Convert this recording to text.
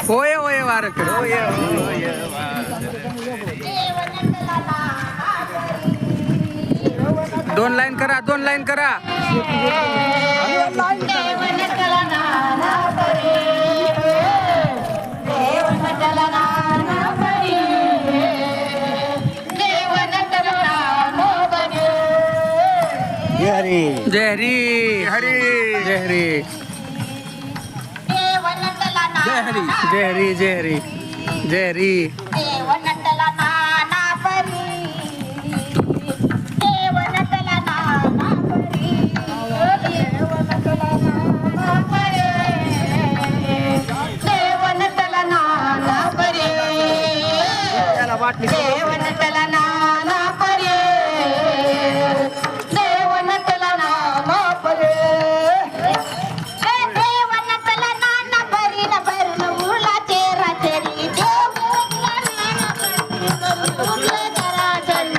होय होय वारकरी होय होय दोन लाईन करा 2 लाईन करा. हरी जय हरी हरी जय हरी जय हरी जय हरी जय हरी जय हरी